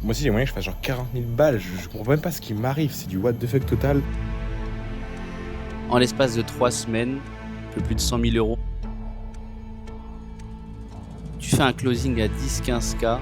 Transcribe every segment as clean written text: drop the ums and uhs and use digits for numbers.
Moi aussi, j'ai moyen que je fasse genre 40 000 balles. Je comprends même pas ce qui m'arrive. C'est du what the fuck total. En l'espace de 3 semaines, un peu plus de 100 000 euros. Tu fais un closing à 10-15K.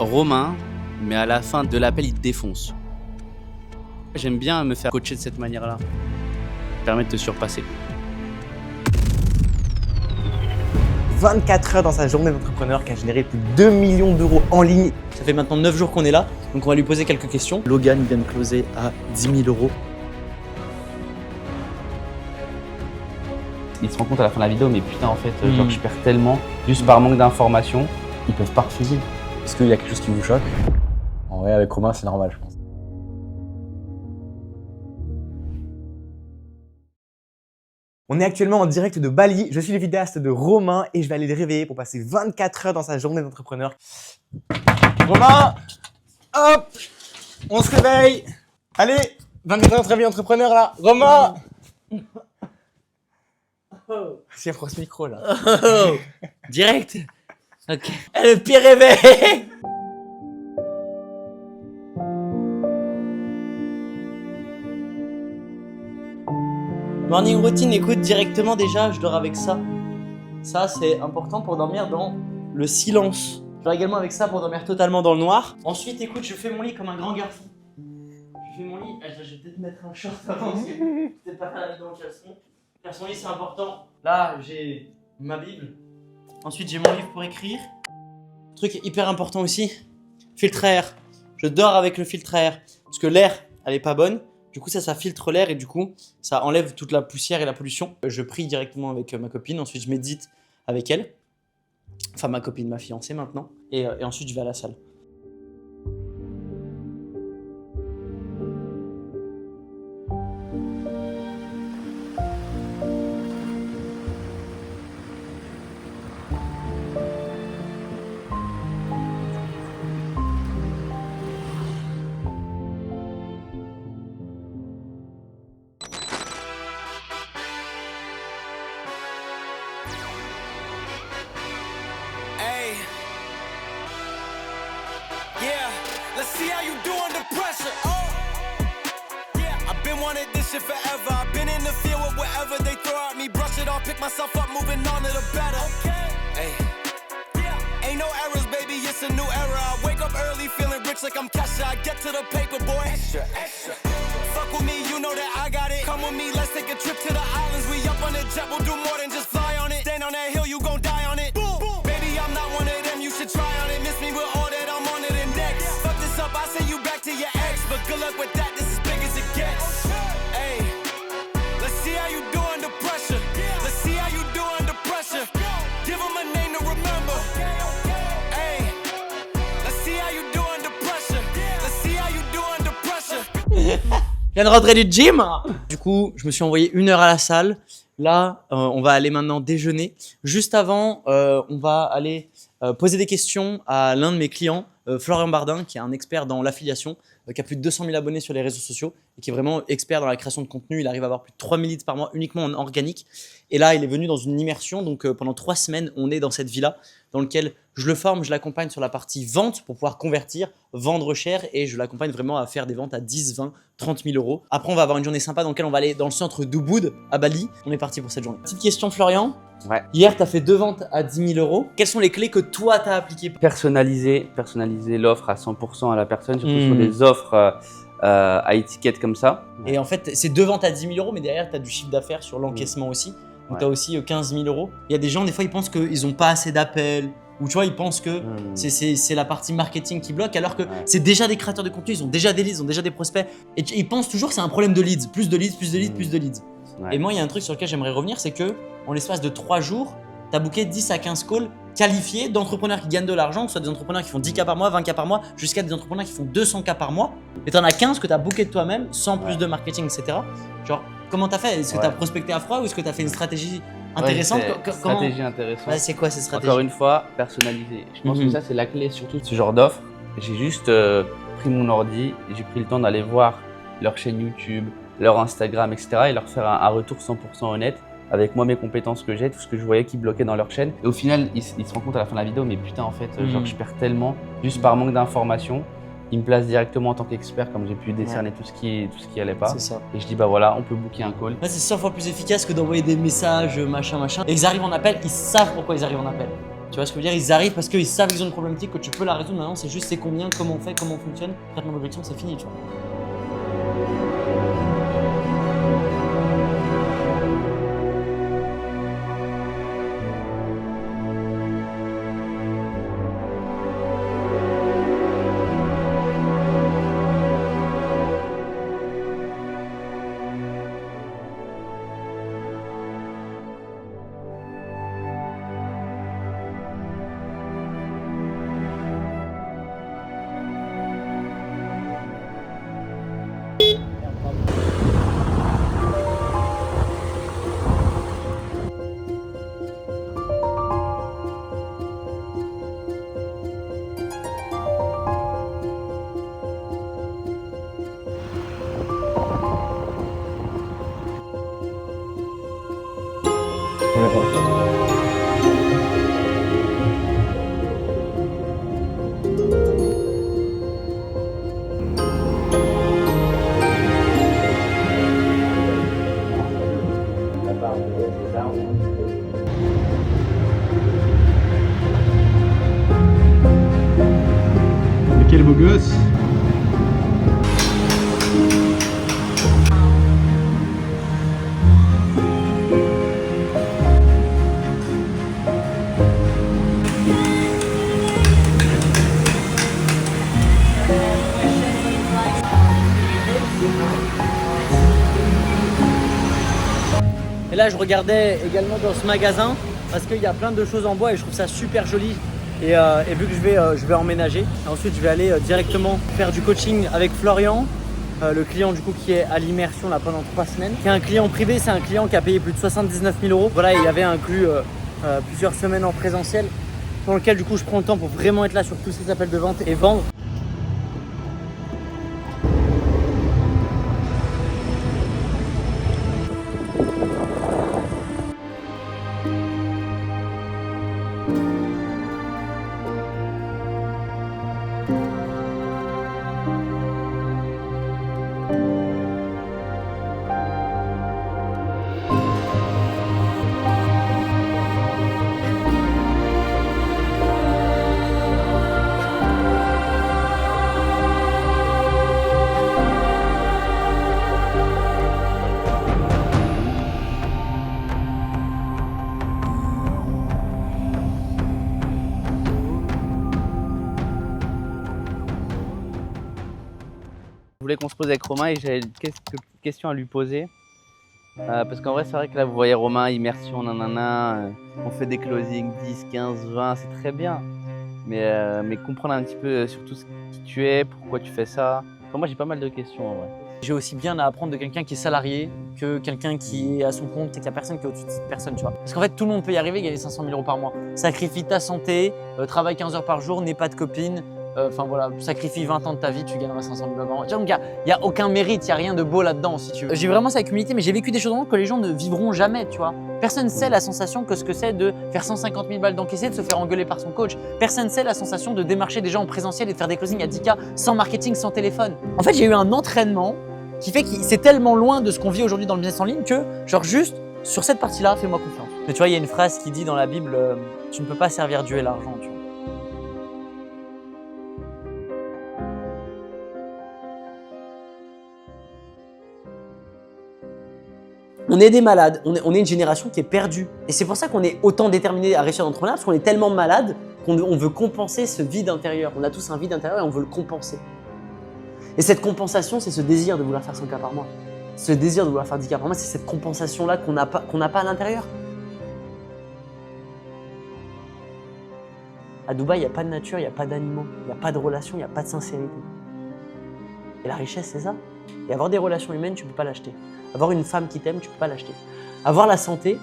Romain, mais à la fin de l'appel, il te défonce. J'aime bien me faire coacher de cette manière-là. Ça permet de te surpasser. 24 heures dans sa journée d'entrepreneur qui a généré plus de 2 millions d'euros en ligne. Ça fait maintenant 9 jours qu'on est là, donc on va lui poser quelques questions. Logan vient de closer à 10 000 euros. Il se rend compte à la fin de la vidéo, mais putain, en fait, genre, je perds tellement, juste par manque d'informations. Ils peuvent pas refuser. Est-ce qu'il y a quelque chose qui vous choque? En vrai, avec Romain, c'est normal, je pense. On est actuellement en direct de Bali. Je suis le vidéaste de Romain et je vais aller le réveiller pour passer 24 heures dans sa journée d'entrepreneur. Romain, hop, on se réveille. Allez, 24 heures de réveil entrepreneur là. Romain. Si, approche ce micro là. Oh, direct. Ok. Le pire réveil. Morning routine, écoute, directement déjà, je dors avec ça. Ça, c'est important pour dormir dans le silence. Je dors également avec ça pour dormir totalement dans le noir. Ensuite, écoute, je fais mon lit comme un grand garçon. Je fais mon lit, je vais peut-être mettre un short avant parce que je vais peut-être pas faire la vie dans le caleçon. Faire son lit, c'est important. Là, j'ai ma Bible. Ensuite, j'ai mon livre pour écrire. Truc hyper important aussi, filtre à air. Je dors avec le filtre à air parce que l'air, elle est pas bonne. Du coup, ça filtre l'air et du coup, ça enlève toute la poussière et la pollution. Je prie directement avec ma copine. Ensuite, je médite avec elle. Enfin, ma copine, ma fiancée maintenant. Et ensuite, je vais à la salle. Yeah, let's see how you do under pressure. Oh, yeah, I've been wanting this shit forever. I've been in the field with whatever they throw at me. Brush it off, pick myself up, moving on to the better. Hey, yeah, ain't no errors, baby, it's a new era. I wake up early, feeling rich like I'm Kesha. I get to the paper, boy. Extra, extra. Fuck with me, you know that I got it. Come with me, let's take a trip to the islands. We up on the jet, we'll do more than just fly on it. Stand on that hill, you gon' die on it. Boom, boom. Baby, I'm not one of them, you should try on it. Miss me with all that, I'm on it and next. Fuck this up, I send you back to your ex. But good luck with that, this is big as it gets. Hey, let's see how you do under pressure. Let's see how you do under pressure. Give them a name to remember. Hey, let's see how you do under pressure. Let's see how you do under pressure. Je viens de rentrer du gym. Du coup, je me suis envoyé 1 heure à la salle. Là, on va aller maintenant déjeuner. Juste avant, on va aller poser des questions à l'un de mes clients, Florian Bardin, qui est un expert dans l'affiliation, qui a plus de 200 000 abonnés sur les réseaux sociaux et qui est vraiment expert dans la création de contenu. Il arrive à avoir plus de 3 000 leads par mois uniquement en organique. Et là, il est venu dans une immersion. Donc, pendant 3 semaines, on est dans cette villa dans laquelle je le forme, je l'accompagne sur la partie vente pour pouvoir convertir, vendre cher et je l'accompagne vraiment à faire des ventes à 10, 20, 30 000 euros. Après, on va avoir une journée sympa dans laquelle on va aller dans le centre d'Ubud à Bali. On est parti pour cette journée. Petite question, Florian. Ouais. Hier, tu as fait 2 ventes à 10 000 euros. Quelles sont les clés que toi, tu as appliquées? Personnaliser l'offre à 100% à la personne, surtout sur des offres à étiquette comme ça. Et en fait, c'est 2 ventes à 10 000 euros, mais derrière, tu as du chiffre d'affaires sur l'encaissement aussi. Donc, tu as aussi 15 000 euros. Il y a des gens, des fois, ils pensent qu'ils n'ont pas assez d'appels. Ou tu vois, ils pensent que c'est la partie marketing qui bloque, alors que c'est déjà des créateurs de contenu, ils ont déjà des leads, ils ont déjà des prospects. Et ils pensent toujours que c'est un problème de leads. Plus de leads, plus de leads, plus de leads. Ouais. Et moi, il y a un truc sur lequel j'aimerais revenir, c'est que en l'espace de 3 jours, tu as booké 10 à 15 calls qualifiés d'entrepreneurs qui gagnent de l'argent, que ce soit des entrepreneurs qui font 10K par mois, 20K par mois, jusqu'à des entrepreneurs qui font 200K par mois. Et tu en as 15 que tu as booké de toi-même, sans plus de marketing, etc. Genre, comment tu as fait? Est-ce que tu as prospecté à froid ou est-ce que tu as fait une stratégie intéressante? Stratégie intéressante. Ouais, c'est quoi cette stratégie? Encore une fois, personnalisée. Je pense que ça, c'est la clé surtout de ce genre d'offre. J'ai juste pris mon ordi et j'ai pris le temps d'aller voir leur chaîne YouTube, leur Instagram, etc. et leur faire un retour 100% honnête avec moi mes compétences que j'ai, tout ce que je voyais qui bloquait dans leur chaîne. Et au final, ils se rendent compte à la fin de la vidéo, mais putain en fait, genre je perds tellement juste par manque d'informations. Ils me placent directement en tant qu'expert, comme j'ai pu décerner tout ce qui allait pas. C'est ça. Et je dis bah voilà, on peut booker un call. Là, c'est 100 fois plus efficace que d'envoyer des messages, machin. Et ils arrivent en appel, ils savent pourquoi ils arrivent en appel. Tu vois ce que je veux dire? Ils arrivent parce qu'ils savent qu'ils ont une problématique, que tu peux la résoudre. Maintenant, c'est juste c'est combien, comment on fait, comment on fonctionne. Traitement d'objection, c'est fini, tu vois. Quel beau gosse! Et là, je regardais également dans ce magasin parce qu'il y a plein de choses en bois et je trouve ça super joli. Et vu que je vais emménager, ensuite je vais aller directement faire du coaching avec Florian, le client du coup qui est à l'immersion là pendant 3 semaines. Qui est un client privé, c'est un client qui a payé plus de 79 000 €. Voilà, il y avait inclus plusieurs semaines en présentiel dans lequel du coup je prends le temps pour vraiment être là sur tous ces appels de vente et vendre. Je voulais qu'on se pose avec Romain et j'avais quelques questions à lui poser. Parce qu'en vrai, c'est vrai que là, vous voyez Romain, immersion, nanana, on fait des closings 10, 15, 20, c'est très bien. Mais comprendre un petit peu surtout qui tu es, pourquoi tu fais ça. Enfin, moi, j'ai pas mal de questions en vrai. J'ai aussi bien à apprendre de quelqu'un qui est salarié que quelqu'un qui est à son compte et qu'il y a personne qui est au-dessus de cette personne, tu vois. Parce qu'en fait, tout le monde peut y arriver, gagner 500 000 € par mois. Sacrifie ta santé, travaille 15 heures par jour, n'aie pas de copine. Enfin voilà, sacrifie 20 ans de ta vie, tu gagneras 500 000 € par an. Donc il n'y a aucun mérite, il n'y a rien de beau là-dedans si tu veux. J'ai vraiment ça avec humilité, mais j'ai vécu des choses que les gens ne vivront jamais, tu vois. Personne ne sait la sensation que ce que c'est de faire 150 000 balles d'encaisser, de se faire engueuler par son coach. Personne ne sait la sensation de démarcher des gens en présentiel et de faire des closings à 10K sans marketing, sans téléphone. En fait, j'ai eu un entraînement qui fait que c'est tellement loin de ce qu'on vit aujourd'hui dans le business en ligne que, genre juste, sur cette partie-là, fais-moi confiance. Mais tu vois, il y a une phrase qui dit dans la Bible, tu ne peux pas servir Dieu et l'argent, tu vois. On est des malades, on est une génération qui est perdue. Et c'est pour ça qu'on est autant déterminé à réussir d'entrepreneuriat, parce qu'on est tellement malade qu'on veut compenser ce vide intérieur. On a tous un vide intérieur et on veut le compenser. Et cette compensation, c'est ce désir de vouloir faire 100K par mois. Ce désir de vouloir faire 10K par mois, c'est cette compensation-là qu'on n'a pas à l'intérieur. À Dubaï, il n'y a pas de nature, il n'y a pas d'animaux, il n'y a pas de relations, il n'y a pas de sincérité. Et la richesse, c'est ça. Et avoir des relations humaines, tu ne peux pas l'acheter. Avoir une femme qui t'aime, tu ne peux pas l'acheter. Avoir la santé,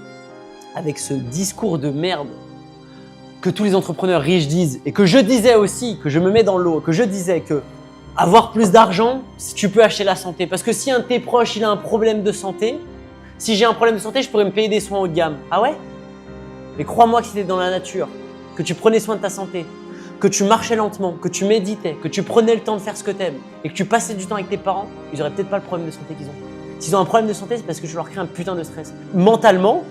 avec ce discours de merde que tous les entrepreneurs riches disent, et que je disais aussi, que je me mets dans l'eau, que je disais que avoir plus d'argent, tu peux acheter la santé. Parce que si un de tes proches il a un problème de santé, Si j'ai un problème de santé, je pourrais me payer des soins haut de gamme. Ah ouais? Mais crois-moi que si t'étais dans la nature, que tu prenais soin de ta santé, que tu marchais lentement, que tu méditais, que tu prenais le temps de faire ce que t'aimes et que tu passais du temps avec tes parents, ils auraient peut-être pas le problème de santé qu'ils ont. S'ils ont un problème de santé, c'est parce que tu leur crées un putain de stress. Mentalement,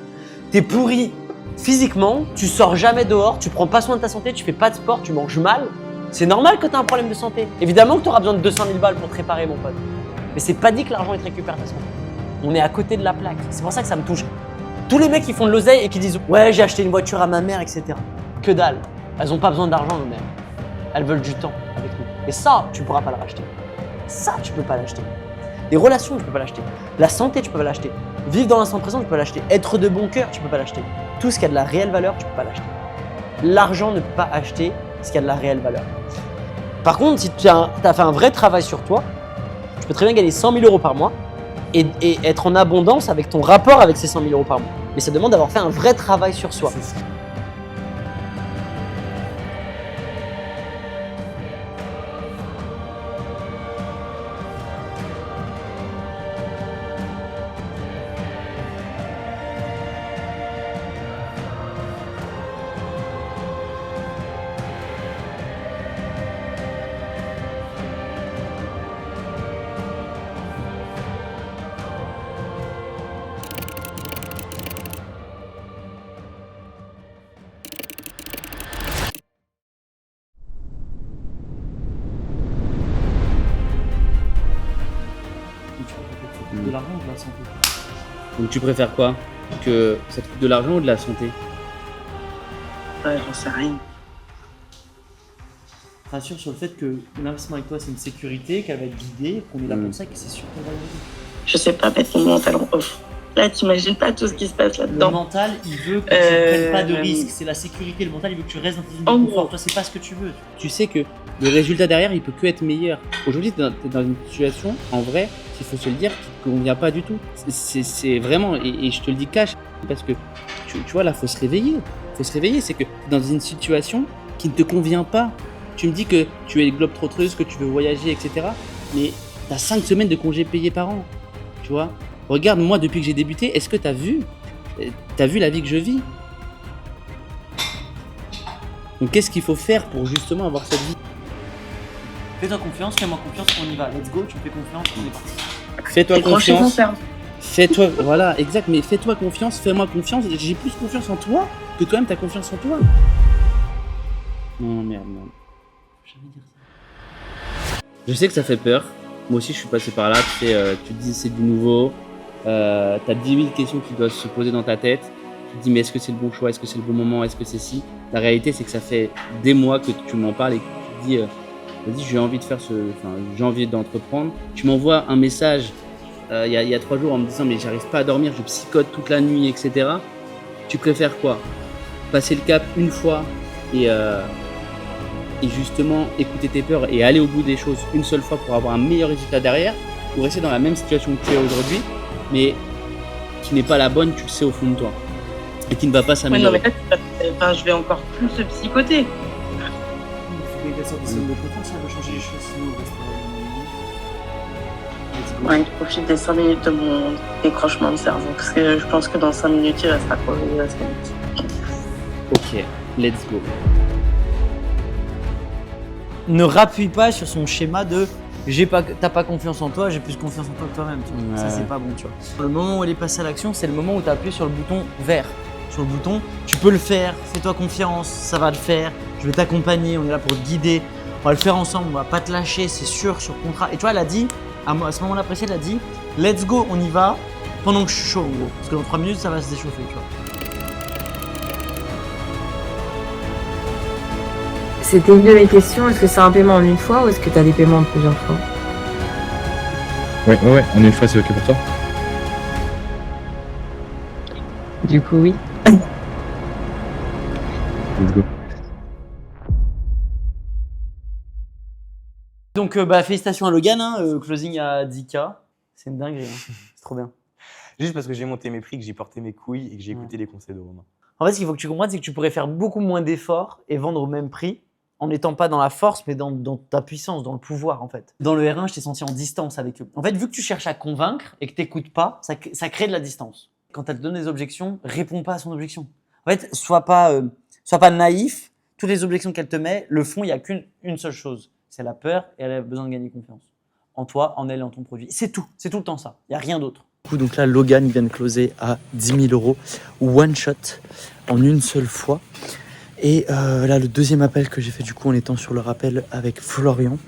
t'es pourri. Physiquement, tu sors jamais dehors, tu prends pas soin de ta santé, tu fais pas de sport, tu manges mal. C'est normal que t'aies un problème de santé. Évidemment que t'auras besoin de 200 000 balles pour te réparer, mon pote. Mais c'est pas dit que l'argent il te récupère ta santé. On est à côté de la plaque. C'est pour ça que ça me touche. Tous les mecs qui font de l'oseille et qui disent « Ouais, j'ai acheté une voiture à ma mère, etc. » Que dalle. Elles ont pas besoin d'argent, nos mères. Elles veulent du temps avec nous. Et ça, tu pourras pas le racheter. Ça, tu peux pas l'acheter. Les relations, tu peux pas l'acheter. La santé, tu peux pas l'acheter. Vivre dans l'instant présent, tu peux pas l'acheter. Être de bon cœur, tu peux pas l'acheter. Tout ce qui a de la réelle valeur, tu peux pas l'acheter. L'argent ne peut pas acheter ce qui a de la réelle valeur. Par contre, si tu as fait un vrai travail sur toi, tu peux très bien gagner 100 000 euros par mois et être en abondance avec ton rapport avec ces 100 000 euros par mois. Mais ça demande d'avoir fait un vrai travail sur soi. De l'argent ou de la santé? Donc tu préfères quoi? Que ça te coûte de l'argent ou de la santé? Ouais, j'en sais rien. Rassure sur le fait que l'investissement avec toi, c'est une sécurité, qu'elle va être guidée, qu'on est là pour ça et que c'est sûr qu'on va y arriver. Je sais pas mettre mon mental en off. Là, t'imagines pas tout ce qui se passe Le là-dedans. mental, il veut que tu ne prennes pas de risques. C'est la sécurité. Le mental, il veut que tu restes dans tes zones de En confort. gros. Toi, c'est pas ce que tu veux. Tu sais que le résultat derrière, il peut que être meilleur. Aujourd'hui, t'es dans une situation, en vrai, il faut se le dire, qui ne convient pas du tout. C'est vraiment, et je te le dis cash, parce que tu vois, là, faut se réveiller. Faut se réveiller, c'est que t'es dans une situation qui ne te convient pas. Tu me dis que tu es globe-trotteuse, que tu veux voyager, etc. Mais tu as 5 semaines de congés payés par an. Tu vois? Regarde, moi, depuis que j'ai débuté, est-ce que tu as vu la vie que je vis? Donc, qu'est-ce qu'il faut faire pour justement avoir cette vie? Fais-toi confiance, fais-moi confiance, on y va. Let's go, tu me fais confiance, on est parti. Fais-toi Décrocher mon confiance. cerveau. Fais-toi, voilà, exact, mais fais-toi confiance, fais-moi confiance. J'ai plus confiance en toi que toi-même t'as confiance en toi. Non, merde, non. Faut jamais dire ça. Je sais que ça fait peur. Moi aussi, je suis passé par là. Tu sais, tu te dis c'est du nouveau. T'as 10 000 questions qui doivent se poser dans ta tête. Tu te dis, mais est-ce que c'est le bon choix? Est-ce que c'est le bon moment? Est-ce que c'est si? La réalité, c'est que ça fait des mois que tu m'en parles et que tu te dis, vas-y, j'ai envie de faire j'ai envie d'entreprendre. Tu m'envoies un message il y a 3 jours en me disant, mais j'arrive pas à dormir, je psychote toute la nuit, etc. Tu préfères quoi? Passer le cap une fois et justement écouter tes peurs et aller au bout des choses une seule fois pour avoir un meilleur résultat derrière, ou rester dans la même situation que tu es aujourd'hui, mais qui n'est pas la bonne, tu le sais au fond de toi, et qui ne va pas Ouais, non, s'améliorer. mais là, je vais encore plus psychoter. Il faut qu'elle sorte de zone de confiance, ça va changer les choses, sinon on restera. Let's go. Ouais, je profite des 5 minutes de mon décrochement de cerveau. Parce que je pense que dans 5 minutes, il restera quoi? Il reste Ok, let's go. Ne rappuie pas sur son schéma de t'as pas confiance en toi, j'ai plus confiance en toi que toi-même. Tu vois. Ça, Ouais. c'est pas bon, tu vois. Le moment où elle est passée à l'action, c'est le moment où tu as appuyé sur le bouton vert. Sur le bouton, tu peux le faire, fais-toi confiance, ça va le faire, je vais t'accompagner, on est là pour te guider, on va le faire ensemble, on va pas te lâcher, c'est sûr, sur contrat. Et tu vois, elle a dit, à ce moment-là précis, elle a dit, let's go, on y va, pendant que je suis chaud, en gros. Parce que dans 3 minutes, ça va se déchauffer, tu vois. C'était une de mes questions, est-ce que c'est un paiement en une fois ou est-ce que tu as des paiements en plusieurs fois? Ouais, en une fois, c'est ok pour toi? Du coup, oui. Let's go. Donc, félicitations à Logan, hein, closing à 10K. C'est une dinguerie, hein. C'est trop bien. Juste parce que j'ai monté mes prix, que j'ai porté mes couilles et que j'ai écouté les conseils de Romain. En fait, ce qu'il faut que tu comprennes, c'est que tu pourrais faire beaucoup moins d'efforts et vendre au même prix en n'étant pas dans la force, mais dans ta puissance, dans le pouvoir en fait. Dans le R1, je t'ai senti en distance avec eux. En fait, vu que tu cherches à convaincre et que tu n'écoutes pas, ça crée de la distance. Quand elle te donne des objections, réponds pas à son objection. En fait, sois pas naïf. Toutes les objections qu'elle te met, le fond, il n'y a qu'une seule chose. C'est la peur et elle a besoin de gagner confiance. En toi, en elle et en ton produit. C'est tout le temps ça. Il n'y a rien d'autre. Donc là, Logan, il vient de closer à 10 000 € one shot en une seule fois. Et là, le deuxième appel que j'ai fait du coup en étant sur le rappel avec Florian.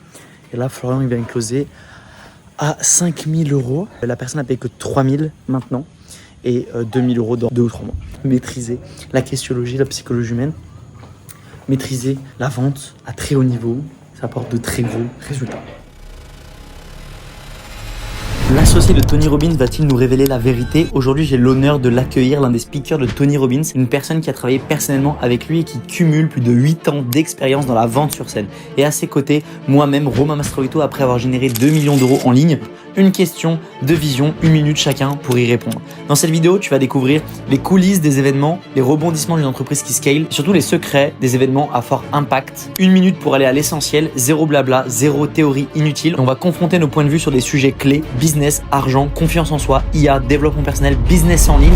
Et là, Florian, il vient de closer à 5 000 €. La personne n'a payé que 3 000 maintenant et 2 000 € dans 2 ou 3 mois. Maîtriser la questionologie, la psychologie humaine. Maîtriser la vente à très haut niveau. Ça apporte de très gros résultats. L'associé de Tony Robbins va-t-il nous révéler la vérité? Aujourd'hui, j'ai l'honneur de l'accueillir, l'un des speakers de Tony Robbins, une personne qui a travaillé personnellement avec lui et qui cumule plus de 8 ans d'expérience dans la vente sur scène. Et à ses côtés, moi-même, Romain Mastrovito, après avoir généré 2 millions d'euros en ligne, une question, 2 visions, 1 minute chacun pour y répondre. Dans cette vidéo, tu vas découvrir les coulisses des événements, les rebondissements d'une entreprise qui scale, surtout les secrets des événements à fort impact. 1 minute pour aller à l'essentiel, zéro blabla, zéro théorie inutile. On va confronter nos points de vue sur des sujets clés, business, argent, confiance en soi, IA, développement personnel, business en ligne.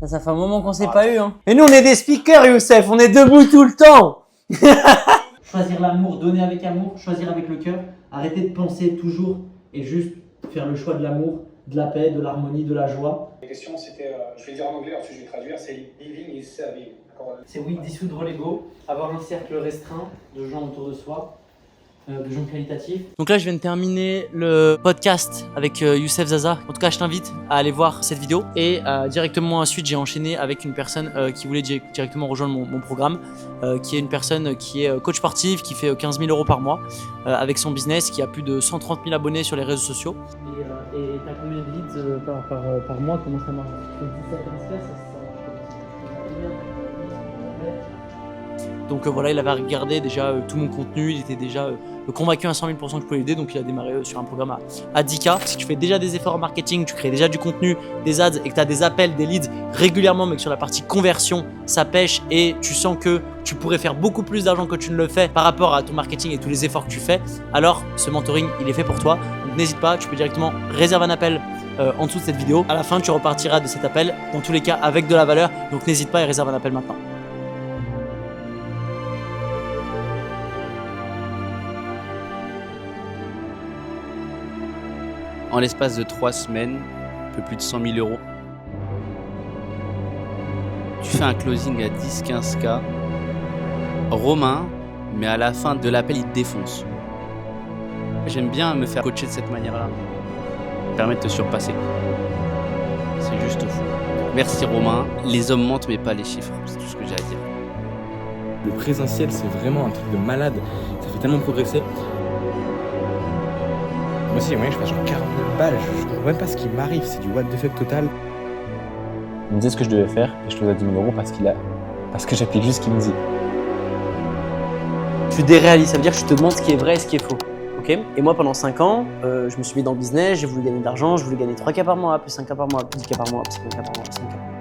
Ça fait un moment qu'on s'est pas eu, hein. Mais nous, on est des speakers, Youssef, on est debout tout le temps. Choisir l'amour, donner avec amour, choisir avec le cœur. Arrêtez de penser toujours et juste faire le choix de l'amour, de la paix, de l'harmonie, de la joie. La question c'était, je vais dire en anglais, ensuite je vais traduire, c'est living is serving. C'est oui, dissoudre l'ego, avoir un cercle restreint de gens autour de soi, de gens qualitatifs. Donc là, je viens de terminer le podcast avec Youssef Zaza. En tout cas, je t'invite à aller voir cette vidéo. Et directement ensuite, j'ai enchaîné avec une personne qui voulait directement rejoindre mon programme, qui est une personne qui est coach sportif, qui fait 15 000 € par mois avec son business, qui a plus de 130 000 abonnés sur les réseaux sociaux. Et t'as combien de leads par mois? Comment ça marche? Donc voilà, il avait regardé déjà tout mon contenu, il était déjà convaincu à 100 000% que je pouvais l'aider, donc il a démarré sur un programme à 10K. Si tu fais déjà des efforts en marketing, tu crées déjà du contenu, des ads et que tu as des appels, des leads régulièrement, mais que sur la partie conversion, ça pêche et tu sens que tu pourrais faire beaucoup plus d'argent que tu ne le fais par rapport à ton marketing et tous les efforts que tu fais, alors ce mentoring, il est fait pour toi. Donc n'hésite pas, tu peux directement réserver un appel en dessous de cette vidéo. À la fin, tu repartiras de cet appel, dans tous les cas avec de la valeur, donc n'hésite pas et réserve un appel maintenant. En l'espace de 3 semaines, un peu plus de 100 000 €. Tu fais un closing à 10-15K. Romain, mais à la fin de l'appel, il te défonce. J'aime bien me faire coacher de cette manière-là. Ça permet de te surpasser. C'est juste fou. Merci Romain. Les hommes mentent, mais pas les chiffres. C'est tout ce que j'ai à dire. Le présentiel, c'est vraiment un truc de malade. Ça fait tellement progresser. Moi aussi, je passe genre 40 000 balles. Je comprends même pas ce qui m'arrive. C'est du what the fuck total. Il me disait ce que je devais faire et je faisais 10 000 € parce que j'applique juste ce qu'il me dit. Tu déréalises, ça veut dire que je te montre ce qui est vrai et ce qui est faux. Okay. Et moi, pendant 5 ans, je me suis mis dans le business, j'ai voulu gagner de l'argent, je voulais gagner 3K par mois, plus 5K par mois, plus 10K par mois, plus 5K par mois, plus 5K par mois.